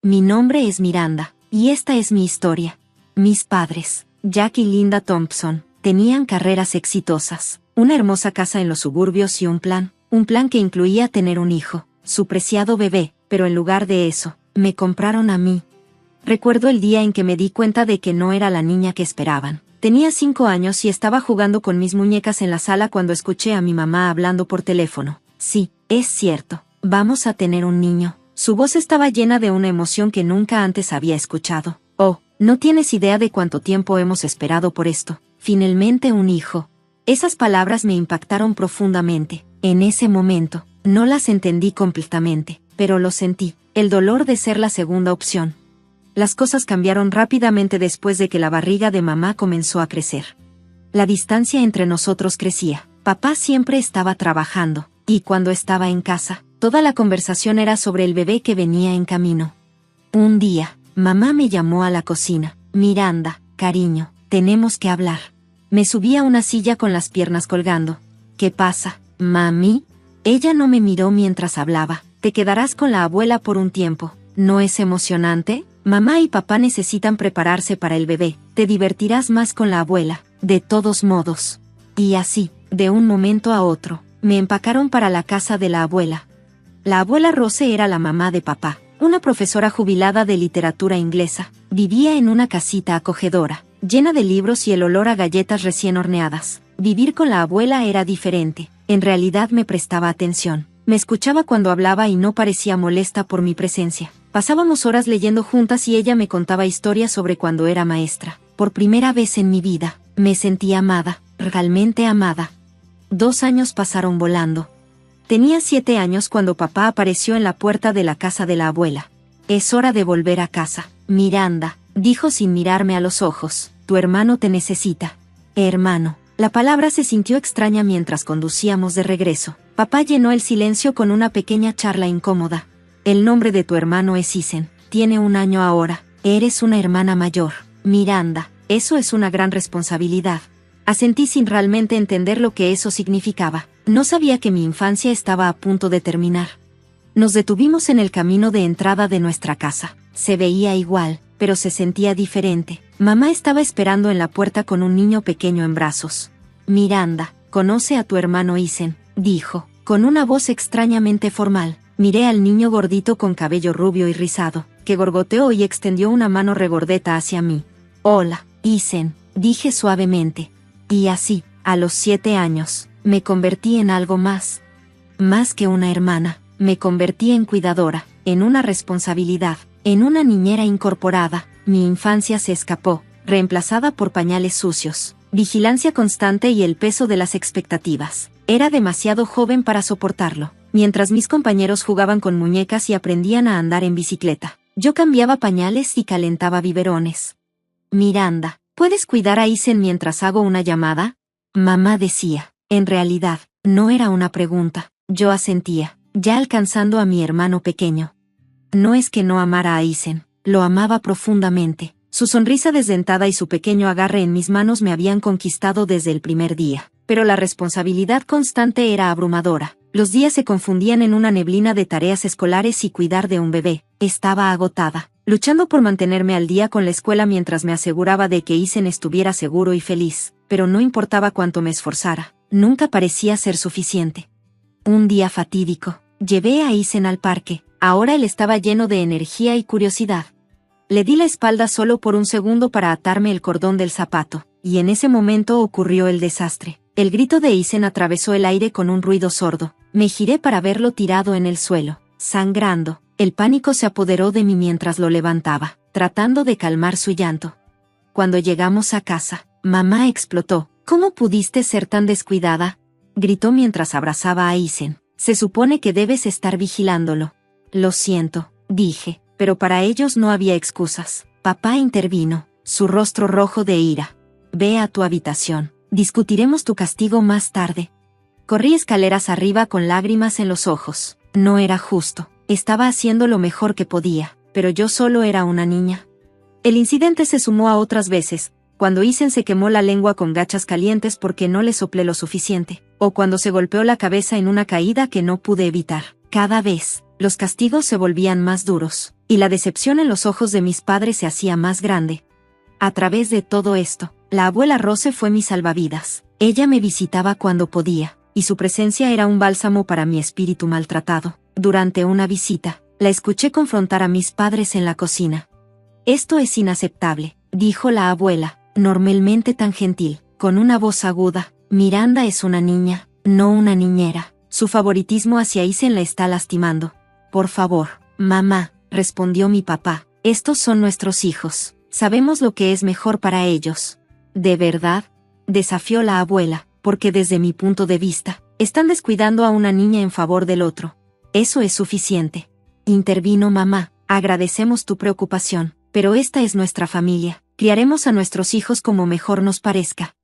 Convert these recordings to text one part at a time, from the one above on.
Mi nombre es Miranda, y esta es mi historia. Mis padres, Jack y Linda Thompson, tenían carreras exitosas, una hermosa casa en los suburbios y un plan que incluía tener un hijo, su preciado bebé, pero en lugar de eso, me compraron a mí. Recuerdo el día en que me di cuenta de que no era la niña que esperaban. Tenía 5 años y estaba jugando con mis muñecas en la sala cuando escuché a mi mamá hablando por teléfono. Sí, es cierto, vamos a tener un niño. Su voz estaba llena de una emoción que nunca antes había escuchado. Oh, no tienes idea de cuánto tiempo hemos esperado por esto. Finalmente un hijo. Esas palabras me impactaron profundamente. En ese momento, no las entendí completamente, pero lo sentí, el dolor de ser la segunda opción. Las cosas cambiaron rápidamente después de que la barriga de mamá comenzó a crecer. La distancia entre nosotros crecía. Papá siempre estaba trabajando, y cuando estaba en casa, toda la conversación era sobre el bebé que venía en camino. Un día, mamá me llamó a la cocina. Miranda, cariño, tenemos que hablar. Me subí a una silla con las piernas colgando. ¿Qué pasa, mami? Ella no me miró mientras hablaba. Te quedarás con la abuela por un tiempo. ¿No es emocionante? Mamá y papá necesitan prepararse para el bebé. Te divertirás más con la abuela, de todos modos. Y así, de un momento a otro, me empacaron para la casa de la abuela. La abuela Rose era la mamá de papá, una profesora jubilada de literatura inglesa. Vivía en una casita acogedora, llena de libros y el olor a galletas recién horneadas. Vivir con la abuela era diferente. En realidad me prestaba atención. Me escuchaba cuando hablaba y no parecía molesta por mi presencia. Pasábamos horas leyendo juntas y ella me contaba historias sobre cuando era maestra. Por primera vez en mi vida, me sentí amada, realmente amada. 2 años pasaron volando. Tenía 7 años cuando papá apareció en la puerta de la casa de la abuela. Es hora de volver a casa, Miranda, dijo sin mirarme a los ojos. Tu hermano te necesita. Hermano. La palabra se sintió extraña mientras conducíamos de regreso. Papá llenó el silencio con una pequeña charla incómoda. El nombre de tu hermano es Isen. Tiene 1 año ahora. Eres una hermana mayor. Miranda, eso es una gran responsabilidad. Asentí sin realmente entender lo que eso significaba. No sabía que mi infancia estaba a punto de terminar. Nos detuvimos en el camino de entrada de nuestra casa. Se veía igual, pero se sentía diferente. Mamá estaba esperando en la puerta con un niño pequeño en brazos. Miranda, conoce a tu hermano Isen, dijo, con una voz extrañamente formal. Miré al niño gordito con cabello rubio y rizado, que gorgoteó y extendió una mano regordeta hacia mí. Hola, Isen, dije suavemente. Y así, a los 7 años, me convertí en algo más. Más que una hermana, me convertí en cuidadora, en una responsabilidad, en una niñera incorporada. Mi infancia se escapó, reemplazada por pañales sucios, vigilancia constante y el peso de las expectativas. Era demasiado joven para soportarlo. Mientras mis compañeros jugaban con muñecas y aprendían a andar en bicicleta, yo cambiaba pañales y calentaba biberones. Miranda, ¿puedes cuidar a Isen mientras hago una llamada? Mamá decía. En realidad, no era una pregunta. Yo asentía, ya alcanzando a mi hermano pequeño. No es que no amara a Isen, lo amaba profundamente. Su sonrisa desdentada y su pequeño agarre en mis manos me habían conquistado desde el primer día. Pero la responsabilidad constante era abrumadora. Los días se confundían en una neblina de tareas escolares y cuidar de un bebé. Estaba agotada, luchando por mantenerme al día con la escuela mientras me aseguraba de que Isen estuviera seguro y feliz. Pero no importaba cuánto me esforzara, nunca parecía ser suficiente. Un día fatídico, llevé a Isen al parque. Ahora él estaba lleno de energía y curiosidad. Le di la espalda solo por un segundo para atarme el cordón del zapato, y en ese momento ocurrió el desastre. El grito de Isen atravesó el aire con un ruido sordo. Me giré para verlo tirado en el suelo, sangrando. El pánico se apoderó de mí mientras lo levantaba, tratando de calmar su llanto. Cuando llegamos a casa, mamá explotó. ¿Cómo pudiste ser tan descuidada?, gritó mientras abrazaba a Isen. Se supone que debes estar vigilándolo. Lo siento, dije, pero para ellos no había excusas. Papá intervino, su rostro rojo de ira. Ve a tu habitación. Discutiremos tu castigo más tarde. Corrí escaleras arriba con lágrimas en los ojos. No era justo. Estaba haciendo lo mejor que podía, pero yo solo era una niña. El incidente se sumó a otras veces, cuando Isen se quemó la lengua con gachas calientes porque no le soplé lo suficiente, o cuando se golpeó la cabeza en una caída que no pude evitar. Cada vez, Los castigos se volvían más duros, y la decepción en los ojos de mis padres se hacía más grande. A través de todo esto, la abuela Rose fue mi salvavidas. Ella me visitaba cuando podía, y su presencia era un bálsamo para mi espíritu maltratado. Durante una visita, la escuché confrontar a mis padres en la cocina. «Esto es inaceptable», dijo la abuela, normalmente tan gentil, con una voz aguda. «Miranda es una niña, no una niñera. Su favoritismo hacia Isen la está lastimando». «Por favor, mamá», respondió mi papá, «estos son nuestros hijos. Sabemos lo que es mejor para ellos». «¿De verdad?», desafió la abuela, «porque desde mi punto de vista, están descuidando a una niña en favor del otro». «Eso es suficiente», intervino mamá, «agradecemos tu preocupación, pero esta es nuestra familia. Criaremos a nuestros hijos como mejor nos parezca».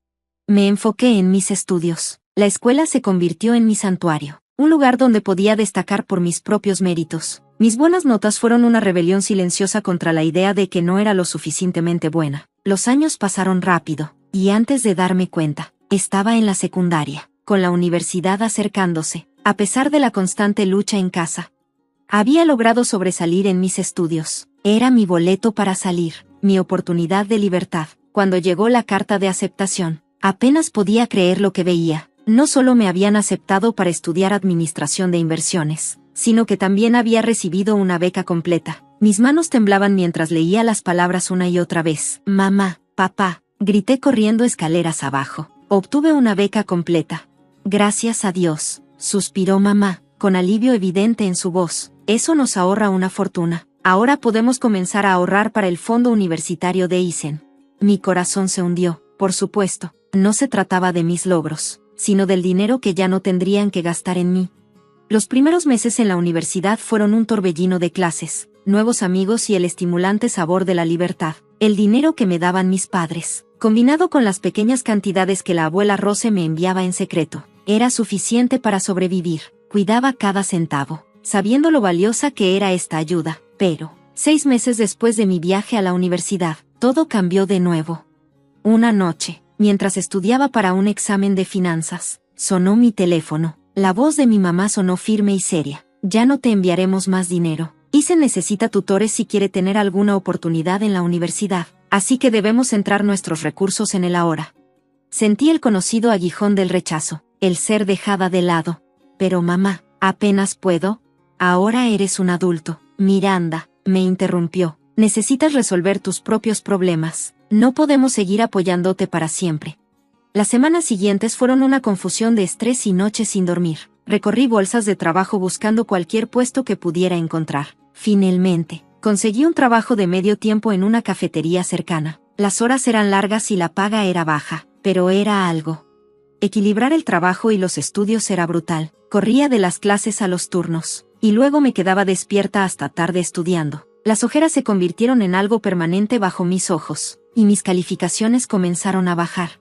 Me enfoqué en mis estudios. La escuela se convirtió en mi santuario, un lugar donde podía destacar por mis propios méritos. Mis buenas notas fueron una rebelión silenciosa contra la idea de que no era lo suficientemente buena. Los años pasaron rápido, y antes de darme cuenta, estaba en la secundaria, con la universidad acercándose, a pesar de la constante lucha en casa. Había logrado sobresalir en mis estudios. Era mi boleto para salir, mi oportunidad de libertad. Cuando llegó la carta de aceptación, apenas podía creer lo que veía. No solo me habían aceptado para estudiar administración de inversiones, sino que también había recibido una beca completa. Mis manos temblaban mientras leía las palabras una y otra vez. «Mamá, papá», grité corriendo escaleras abajo. «Obtuve una beca completa». «Gracias a Dios», suspiró mamá, con alivio evidente en su voz. «Eso nos ahorra una fortuna. Ahora podemos comenzar a ahorrar para el fondo universitario de Isen». Mi corazón se hundió, por supuesto. No se trataba de mis logros, sino del dinero que ya no tendrían que gastar en mí. Los primeros meses en la universidad fueron un torbellino de clases, nuevos amigos y el estimulante sabor de la libertad. El dinero que me daban mis padres, combinado con las pequeñas cantidades que la abuela Rose me enviaba en secreto, era suficiente para sobrevivir. Cuidaba cada centavo, sabiendo lo valiosa que era esta ayuda. Pero, 6 meses después de mi viaje a la universidad, todo cambió de nuevo. Una noche, mientras estudiaba para un examen de finanzas, sonó mi teléfono. La voz de mi mamá sonó firme y seria. «Ya no te enviaremos más dinero. Isen necesita tutores si quiere tener alguna oportunidad en la universidad, así que debemos centrar nuestros recursos en él ahora». Sentí el conocido aguijón del rechazo, el ser dejada de lado. «Pero mamá, apenas puedo». «Ahora eres un adulto, Miranda», me interrumpió. «Necesitas resolver tus propios problemas. No podemos seguir apoyándote para siempre». Las semanas siguientes fueron una confusión de estrés y noches sin dormir. Recorrí bolsas de trabajo buscando cualquier puesto que pudiera encontrar. Finalmente, conseguí un trabajo de medio tiempo en una cafetería cercana. Las horas eran largas y la paga era baja, pero era algo. Equilibrar el trabajo y los estudios era brutal. Corría de las clases a los turnos, y luego me quedaba despierta hasta tarde estudiando. Las ojeras se convirtieron en algo permanente bajo mis ojos, y mis calificaciones comenzaron a bajar.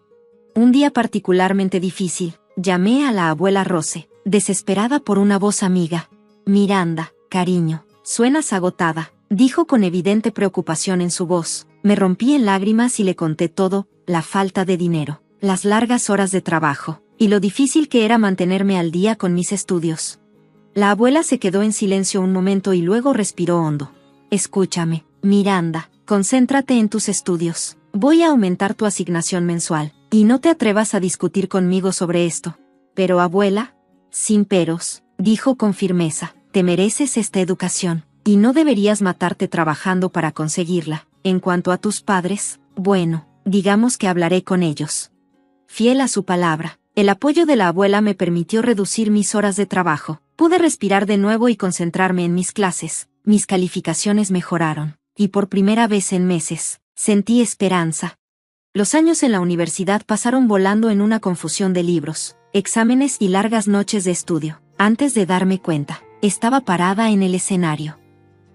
Un día particularmente difícil, llamé a la abuela Rose, desesperada por una voz amiga. «Miranda, cariño, suenas agotada», dijo con evidente preocupación en su voz. Me rompí en lágrimas y le conté todo: la falta de dinero, las largas horas de trabajo, y lo difícil que era mantenerme al día con mis estudios. La abuela se quedó en silencio un momento y luego respiró hondo. «Escúchame, Miranda, concéntrate en tus estudios. Voy a aumentar tu asignación mensual, y no te atrevas a discutir conmigo sobre esto». «Pero abuela». «Sin peros», dijo con firmeza, «te mereces esta educación, y no deberías matarte trabajando para conseguirla. En cuanto a tus padres, bueno, digamos que hablaré con ellos». Fiel a su palabra, el apoyo de la abuela me permitió reducir mis horas de trabajo. Pude respirar de nuevo y concentrarme en mis clases. Mis calificaciones mejoraron, y por primera vez en meses, sentí esperanza. Los años en la universidad pasaron volando en una confusión de libros, exámenes y largas noches de estudio. Antes de darme cuenta, estaba parada en el escenario.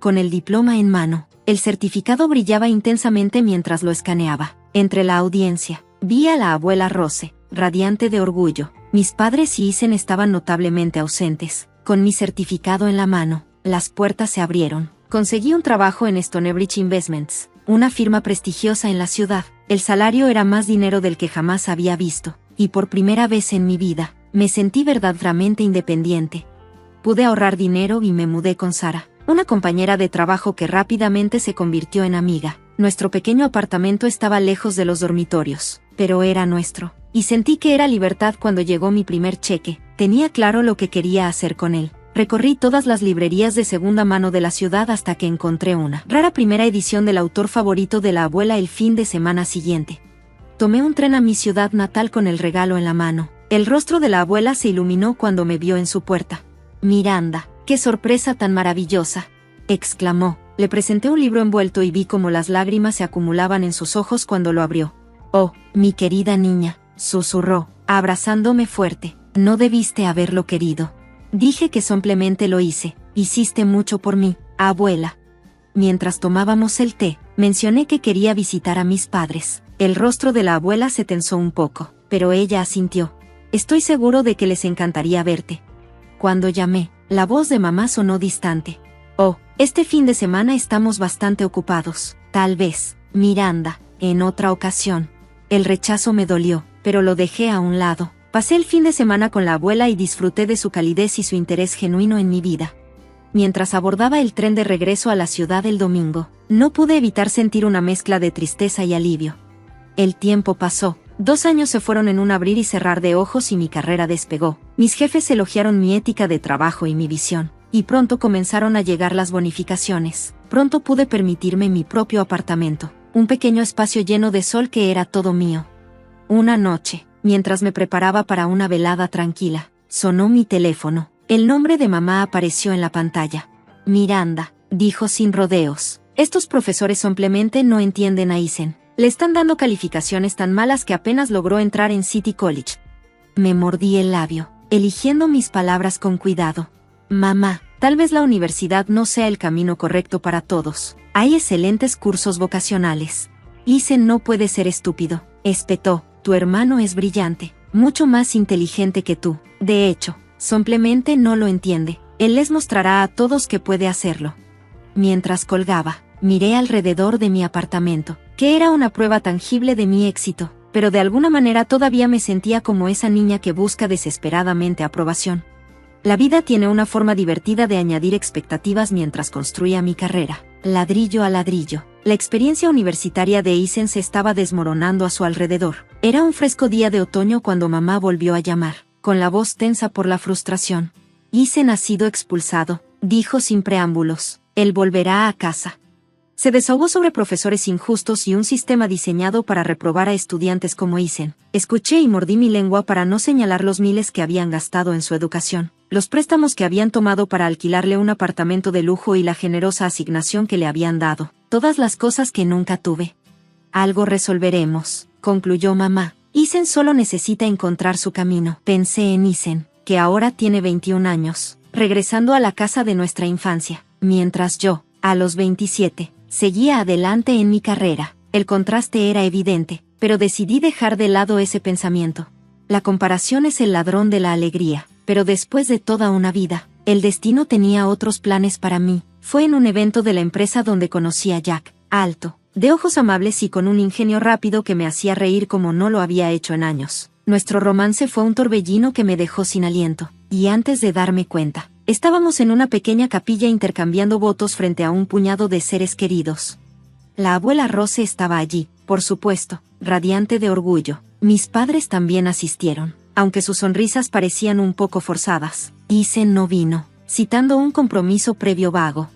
Con el diploma en mano, el certificado brillaba intensamente mientras lo escaneaba. Entre la audiencia, vi a la abuela Rose, radiante de orgullo. Mis padres y Isen estaban notablemente ausentes. Con mi certificado en la mano, las puertas se abrieron. Conseguí un trabajo en Stonebridge Investments, una firma prestigiosa en la ciudad. El salario era más dinero del que jamás había visto, y por primera vez en mi vida, me sentí verdaderamente independiente. Pude ahorrar dinero y me mudé con Sara, una compañera de trabajo que rápidamente se convirtió en amiga. Nuestro pequeño apartamento estaba lejos de los dormitorios, pero era nuestro, y sentí que era libertad cuando llegó mi primer cheque. Tenía claro lo que quería hacer con él. Recorrí todas las librerías de segunda mano de la ciudad hasta que encontré una rara primera edición del autor favorito de la abuela el fin de semana siguiente. Tomé un tren a mi ciudad natal con el regalo en la mano. El rostro de la abuela se iluminó cuando me vio en su puerta. «Miranda, qué sorpresa tan maravillosa», exclamó. Le presenté un libro envuelto y vi cómo las lágrimas se acumulaban en sus ojos cuando lo abrió. «Oh, mi querida niña», susurró, abrazándome fuerte. «No debiste haberlo querido». Dije que simplemente lo hice. «Hiciste mucho por mí, abuela». Mientras tomábamos el té, mencioné que quería visitar a mis padres. El rostro de la abuela se tensó un poco, pero ella asintió. «Estoy seguro de que les encantaría verte». Cuando llamé, la voz de mamá sonó distante. «Oh, este fin de semana estamos bastante ocupados. Tal vez, Miranda, en otra ocasión». El rechazo me dolió, pero lo dejé a un lado. Pasé el fin de semana con la abuela y disfruté de su calidez y su interés genuino en mi vida. Mientras abordaba el tren de regreso a la ciudad el domingo, no pude evitar sentir una mezcla de tristeza y alivio. El tiempo pasó. 2 años se fueron en un abrir y cerrar de ojos y mi carrera despegó. Mis jefes elogiaron mi ética de trabajo y mi visión, y pronto comenzaron a llegar las bonificaciones. Pronto pude permitirme mi propio apartamento, un pequeño espacio lleno de sol que era todo mío. Una noche, mientras me preparaba para una velada tranquila, sonó mi teléfono. El nombre de mamá apareció en la pantalla. «Miranda», dijo sin rodeos. «Estos profesores simplemente no entienden a Isen. Le están dando calificaciones tan malas que apenas logró entrar en City College». Me mordí el labio, eligiendo mis palabras con cuidado. «Mamá, tal vez la universidad no sea el camino correcto para todos. Hay excelentes cursos vocacionales». «Isen no puede ser estúpido», espetó. «Tu hermano es brillante, mucho más inteligente que tú. De hecho, simplemente no lo entiende. Él les mostrará a todos que puede hacerlo». Mientras colgaba, miré alrededor de mi apartamento, que era una prueba tangible de mi éxito, pero de alguna manera todavía me sentía como esa niña que busca desesperadamente aprobación. La vida tiene una forma divertida de añadir expectativas mientras construía mi carrera, ladrillo a ladrillo. La experiencia universitaria de Isen se estaba desmoronando a su alrededor. Era un fresco día de otoño cuando mamá volvió a llamar, con la voz tensa por la frustración. «Isen ha sido expulsado», dijo sin preámbulos. «Él volverá a casa». Se desahogó sobre profesores injustos y un sistema diseñado para reprobar a estudiantes como Isen. Escuché y mordí mi lengua para no señalar los miles que habían gastado en su educación, los préstamos que habían tomado para alquilarle un apartamento de lujo y la generosa asignación que le habían dado. Todas las cosas que nunca tuve. «Algo resolveremos», concluyó mamá. «Isen solo necesita encontrar su camino». Pensé en Isen, que ahora tiene 21 años, regresando a la casa de nuestra infancia, mientras yo, a los 27, seguía adelante en mi carrera. El contraste era evidente, pero decidí dejar de lado ese pensamiento. La comparación es el ladrón de la alegría, pero después de toda una vida, el destino tenía otros planes para mí. Fue en un evento de la empresa donde conocí a Jack, alto, de ojos amables y con un ingenio rápido que me hacía reír como no lo había hecho en años. Nuestro romance fue un torbellino que me dejó sin aliento, y antes de darme cuenta, estábamos en una pequeña capilla intercambiando votos frente a un puñado de seres queridos. La abuela Rose estaba allí, por supuesto, radiante de orgullo. Mis padres también asistieron, aunque sus sonrisas parecían un poco forzadas. Isen no vino, citando un compromiso previo vago.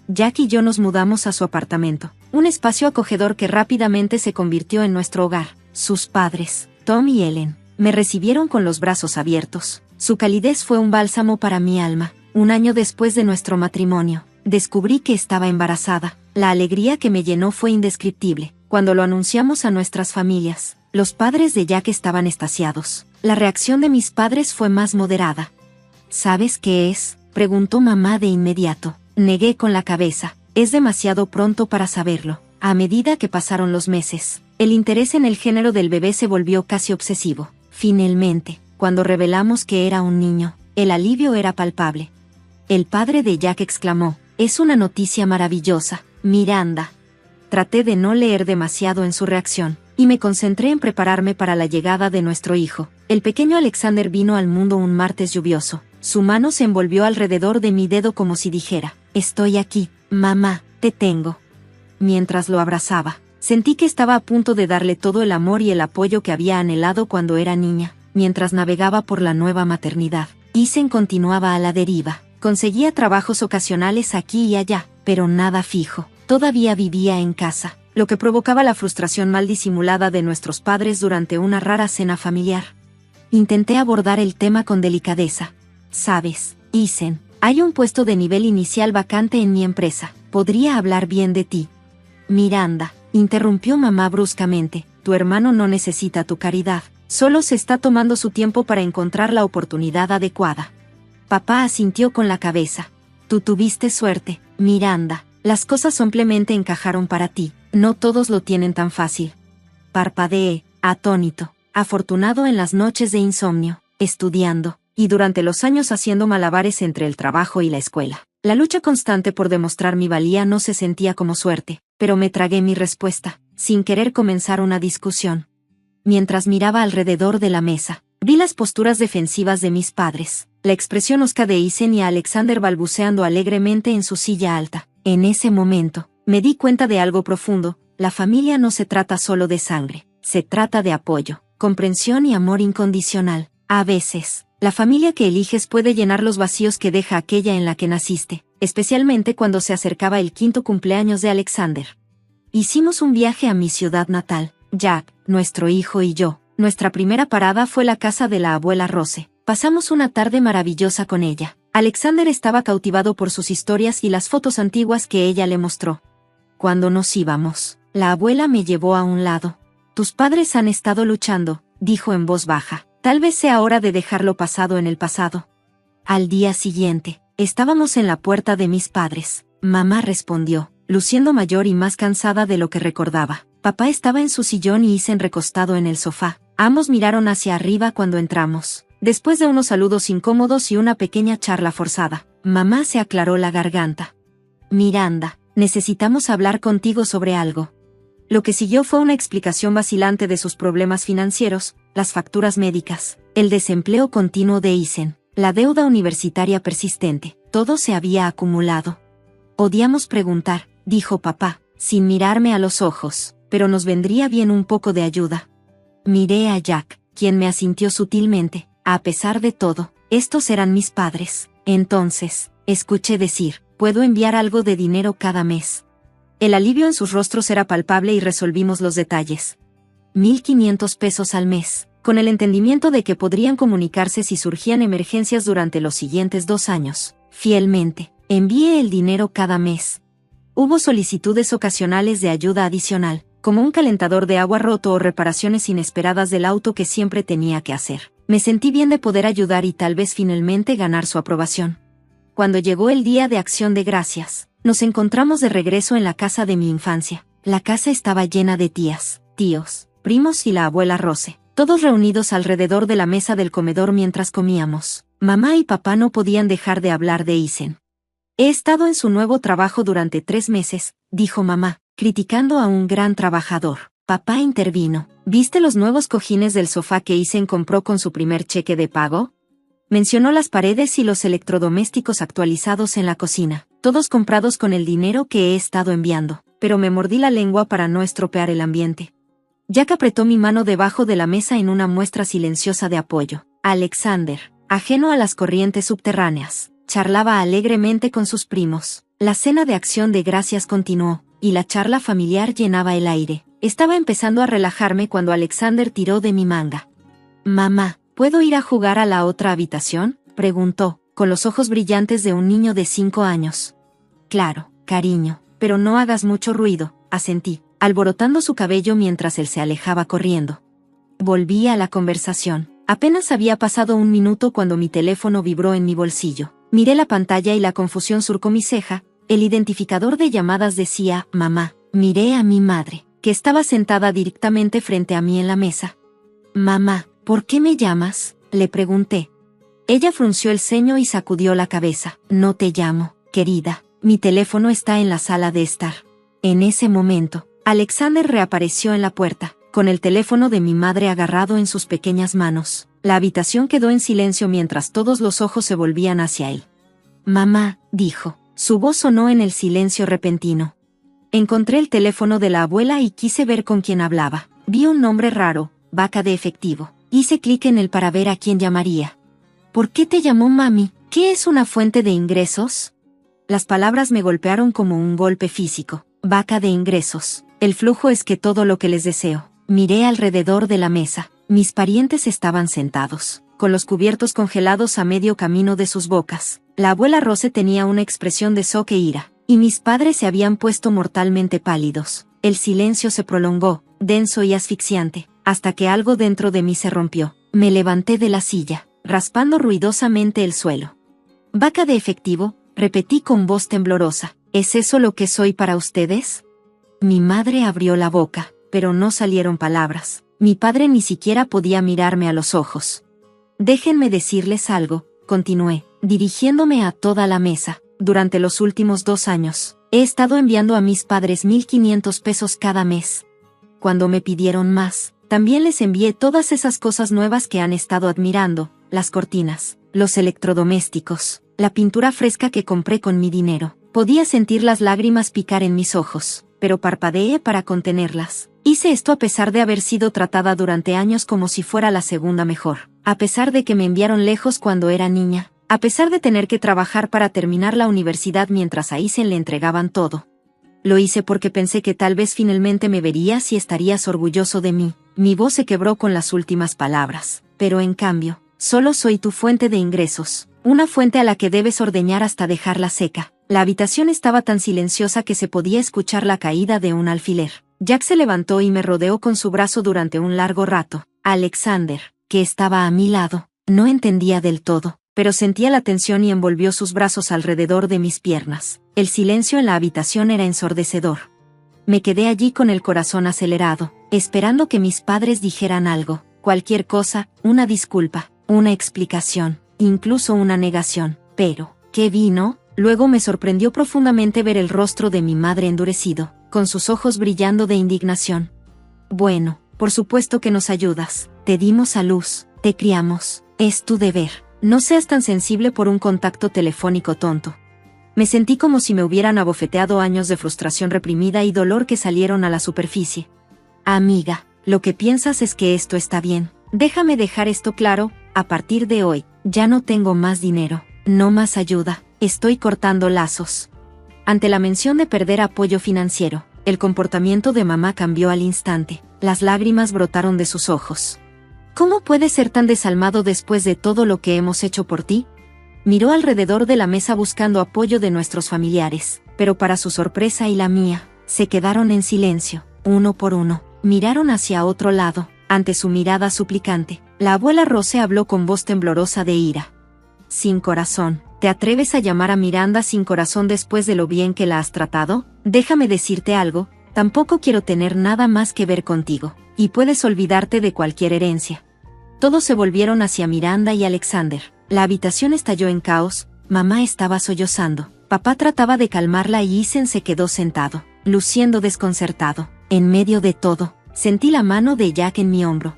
Jack y yo nos mudamos a su apartamento, un espacio acogedor que rápidamente se convirtió en nuestro hogar. Sus padres, Tom y Ellen, me recibieron con los brazos abiertos. Su calidez fue un bálsamo para mi alma. Un año después de nuestro matrimonio, descubrí que estaba embarazada. La alegría que me llenó fue indescriptible. Cuando lo anunciamos a nuestras familias, los padres de Jack estaban extasiados. La reacción de mis padres fue más moderada. ¿Sabes qué es?, preguntó mamá de inmediato. Negué con la cabeza. Es demasiado pronto para saberlo. A medida que pasaron los meses, el interés en el género del bebé se volvió casi obsesivo. Finalmente, cuando revelamos que era un niño, el alivio era palpable. El padre de Jack exclamó: «Es una noticia maravillosa, Miranda». Traté de no leer demasiado en su reacción, y me concentré en prepararme para la llegada de nuestro hijo. El pequeño Alexander vino al mundo un martes lluvioso, Su mano se envolvió alrededor de mi dedo como si dijera, «Estoy aquí, mamá, te tengo». Mientras lo abrazaba, sentí que estaba a punto de darle todo el amor y el apoyo que había anhelado cuando era niña. Mientras navegaba por la nueva maternidad, Isen continuaba a la deriva. Conseguía trabajos ocasionales aquí y allá, pero nada fijo. Todavía vivía en casa, lo que provocaba la frustración mal disimulada de nuestros padres durante una rara cena familiar. Intenté abordar el tema con delicadeza. «Sabes, Isen, hay un puesto de nivel inicial vacante en mi empresa. Podría hablar bien de ti». «Miranda», interrumpió mamá bruscamente, «tu hermano no necesita tu caridad. Solo se está tomando su tiempo para encontrar la oportunidad adecuada». Papá asintió con la cabeza. «Tú tuviste suerte, Miranda. Las cosas simplemente encajaron para ti. No todos lo tienen tan fácil». Parpadeé, atónito, afortunado en las noches de insomnio, estudiando, y durante los años haciendo malabares entre el trabajo y la escuela. La lucha constante por demostrar mi valía no se sentía como suerte, pero me tragué mi respuesta, sin querer comenzar una discusión. Mientras miraba alrededor de la mesa, vi las posturas defensivas de mis padres, la expresión hosca de Isen y a Alexander balbuceando alegremente en su silla alta. En ese momento, me di cuenta de algo profundo: la familia no se trata solo de sangre, se trata de apoyo, comprensión y amor incondicional. A veces, la familia que eliges puede llenar los vacíos que deja aquella en la que naciste, especialmente cuando se acercaba el 5º cumpleaños de Alexander. Hicimos un viaje a mi ciudad natal, Jack, nuestro hijo y yo. Nuestra primera parada fue la casa de la abuela Rose. Pasamos una tarde maravillosa con ella. Alexander estaba cautivado por sus historias y las fotos antiguas que ella le mostró. Cuando nos íbamos, la abuela me llevó a un lado. «Tus padres han estado luchando», dijo en voz baja. «Tal vez sea hora de dejar lo pasado en el pasado». Al día siguiente, estábamos en la puerta de mis padres. Mamá respondió, luciendo mayor y más cansada de lo que recordaba. Papá estaba en su sillón y Isen recostado en el sofá. Ambos miraron hacia arriba cuando entramos. Después de unos saludos incómodos y una pequeña charla forzada, mamá se aclaró la garganta. «Miranda, necesitamos hablar contigo sobre algo». Lo que siguió fue una explicación vacilante de sus problemas financieros, las facturas médicas, el desempleo continuo de Isen, la deuda universitaria persistente. Todo se había acumulado. «Odiamos preguntar», dijo papá, sin mirarme a los ojos, «pero nos vendría bien un poco de ayuda». Miré a Jack, quien me asintió sutilmente. A pesar de todo, estos eran mis padres. Entonces, escuché decir, «¿Puedo enviar algo de dinero cada mes?». El alivio en sus rostros era palpable y resolvimos los detalles. 1,500 pesos al mes, con el entendimiento de que podrían comunicarse si surgían emergencias durante los siguientes 2 años. Fielmente, envié el dinero cada mes. Hubo solicitudes ocasionales de ayuda adicional, como un calentador de agua roto o reparaciones inesperadas del auto que siempre tenía que hacer. Me sentí bien de poder ayudar y tal vez finalmente ganar su aprobación. Cuando llegó el día de Acción de Gracias, nos encontramos de regreso en la casa de mi infancia. La casa estaba llena de tías, tíos, primos y la abuela Rose, todos reunidos alrededor de la mesa del comedor mientras comíamos. Mamá y papá no podían dejar de hablar de Isen. «He estado en su nuevo trabajo durante 3 meses», dijo mamá, criticando a un gran trabajador. Papá intervino. «¿Viste los nuevos cojines del sofá que Isen compró con su primer cheque de pago?». Mencionó las paredes y los electrodomésticos actualizados en la cocina, todos comprados con el dinero que he estado enviando, pero me mordí la lengua para no estropear el ambiente. Jack apretó mi mano debajo de la mesa en una muestra silenciosa de apoyo. Alexander, ajeno a las corrientes subterráneas, charlaba alegremente con sus primos. La cena de Acción de Gracias continuó, y la charla familiar llenaba el aire. Estaba empezando a relajarme cuando Alexander tiró de mi manga. «Mamá, ¿puedo ir a jugar a la otra habitación?», preguntó, con los ojos brillantes de un niño de 5 años. «Claro, cariño, pero no hagas mucho ruido», asentí, alborotando su cabello mientras él se alejaba corriendo. Volví a la conversación. Apenas había pasado 1 minuto cuando mi teléfono vibró en mi bolsillo. Miré la pantalla y la confusión surcó mi ceja. El identificador de llamadas decía, «Mamá». Miré a mi madre, que estaba sentada directamente frente a mí en la mesa. «Mamá, ¿por qué me llamas?», le pregunté. Ella frunció el ceño y sacudió la cabeza. «No te llamo, querida. Mi teléfono está en la sala de estar». En ese momento, Alexander reapareció en la puerta. con el teléfono de mi madre agarrado en sus pequeñas manos. La habitación quedó en silencio mientras todos los ojos se volvían hacia él. «Mamá», dijo. Su voz sonó en el silencio repentino. Encontré el teléfono de la abuela y quise ver con quién hablaba. Vi un nombre raro, Vaca de Efectivo. Hice clic en él para ver a quién llamaría. «¿Por qué te llamó mami? ¿Qué es una fuente de ingresos?» Las palabras me golpearon como un golpe físico. Vaca de ingresos. El flujo es que todo lo que les deseo. Miré alrededor de la mesa. Mis parientes estaban sentados, con los cubiertos congelados a medio camino de sus bocas. La abuela Rose tenía una expresión de shock e ira, y mis padres se habían puesto mortalmente pálidos. El silencio se prolongó, denso y asfixiante, hasta que algo dentro de mí se rompió. Me levanté de la silla, raspando ruidosamente el suelo. «Vaca de efectivo», repetí con voz temblorosa. «¿Es eso lo que soy para ustedes?» Mi madre abrió la boca, pero no salieron palabras. Mi padre ni siquiera podía mirarme a los ojos. «Déjenme decirles algo», continué, dirigiéndome a toda la mesa. «Durante los últimos 2 años, he estado enviando a mis padres 1,500 pesos cada mes. Cuando me pidieron más, también les envié todas esas cosas nuevas que han estado admirando, las cortinas, los electrodomésticos, la pintura fresca que compré con mi dinero. Podía sentir las lágrimas picar en mis ojos, pero parpadeé para contenerlas. Hice esto a pesar de haber sido tratada durante años como si fuera la segunda mejor, a pesar de que me enviaron lejos cuando era niña, a pesar de tener que trabajar para terminar la universidad mientras a Isen le entregaban todo. Lo hice porque pensé que tal vez finalmente me verías y estarías orgulloso de mí». Mi voz se quebró con las últimas palabras. «Pero en cambio, solo soy tu fuente de ingresos, una fuente a la que debes ordeñar hasta dejarla seca». La habitación estaba tan silenciosa que se podía escuchar la caída de un alfiler. Jack se levantó y me rodeó con su brazo durante un largo rato. Alexander, que estaba a mi lado, no entendía del todo, pero sentía la tensión y envolvió sus brazos alrededor de mis piernas. El silencio en la habitación era ensordecedor. Me quedé allí con el corazón acelerado, esperando que mis padres dijeran algo, cualquier cosa, una disculpa, una explicación, incluso una negación. Pero, ¿qué vino? Luego me sorprendió profundamente ver el rostro de mi madre endurecido, con sus ojos brillando de indignación. «Bueno, por supuesto que nos ayudas. Te dimos a luz, te criamos, es tu deber. No seas tan sensible por un contacto telefónico tonto». Me sentí como si me hubieran abofeteado años de frustración reprimida y dolor que salieron a la superficie. «Amiga, lo que piensas es que esto está bien. Déjame dejar esto claro, a partir de hoy, ya no tengo más dinero, no más ayuda. Estoy cortando lazos». Ante la mención de perder apoyo financiero, el comportamiento de mamá cambió al instante. Las lágrimas brotaron de sus ojos. «¿Cómo puedes ser tan desalmado después de todo lo que hemos hecho por ti?». Miró alrededor de la mesa buscando apoyo de nuestros familiares, pero para su sorpresa y la mía, se quedaron en silencio, uno por uno. Miraron hacia otro lado, ante su mirada suplicante. La abuela Rose habló con voz temblorosa de ira. «Sin corazón. ¿Te atreves a llamar a Miranda sin corazón después de lo bien que la has tratado? Déjame decirte algo, tampoco quiero tener nada más que ver contigo, y puedes olvidarte de cualquier herencia». Todos se volvieron hacia Miranda y Alexander. La habitación estalló en caos. Mamá estaba sollozando. Papá trataba de calmarla y Isen se quedó sentado, luciendo desconcertado. En medio de todo, sentí la mano de Jack en mi hombro.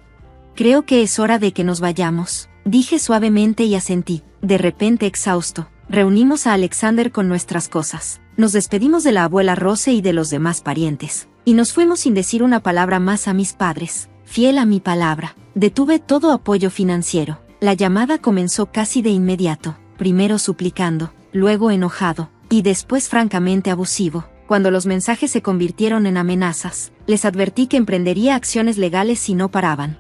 «Creo que es hora de que nos vayamos», dije suavemente y asentí. De repente exhausto, reunimos a Alexander con nuestras cosas. Nos despedimos de la abuela Rose y de los demás parientes, y nos fuimos sin decir una palabra más a mis padres. Fiel a mi palabra, detuve todo apoyo financiero. La llamada comenzó casi de inmediato, primero suplicando, luego enojado, y después francamente abusivo. Cuando los mensajes se convirtieron en amenazas, les advertí que emprendería acciones legales si no paraban.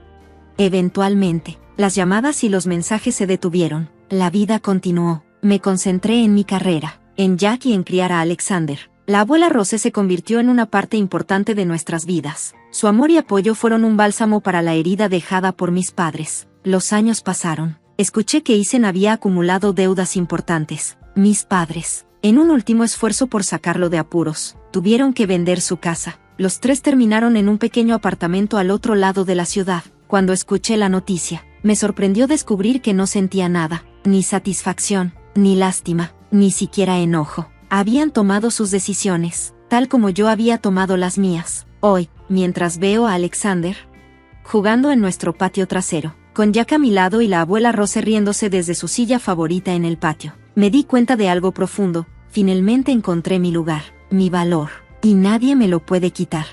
Eventualmente, las llamadas y los mensajes se detuvieron. La vida continuó. Me concentré en mi carrera, en Jack y en criar a Alexander. La abuela Rose se convirtió en una parte importante de nuestras vidas. Su amor y apoyo fueron un bálsamo para la herida dejada por mis padres. Los años pasaron. Escuché que Isen había acumulado deudas importantes. Mis padres, en un último esfuerzo por sacarlo de apuros, tuvieron que vender su casa. Los 3 terminaron en un pequeño apartamento al otro lado de la ciudad. Cuando escuché la noticia, me sorprendió descubrir que no sentía nada, ni satisfacción, ni lástima, ni siquiera enojo. Habían tomado sus decisiones, tal como yo había tomado las mías. Hoy, mientras veo a Alexander jugando en nuestro patio trasero, con Jack a mi lado y la abuela Rose riéndose desde su silla favorita en el patio, me di cuenta de algo profundo. Finalmente encontré mi lugar, mi valor, y nadie me lo puede quitar.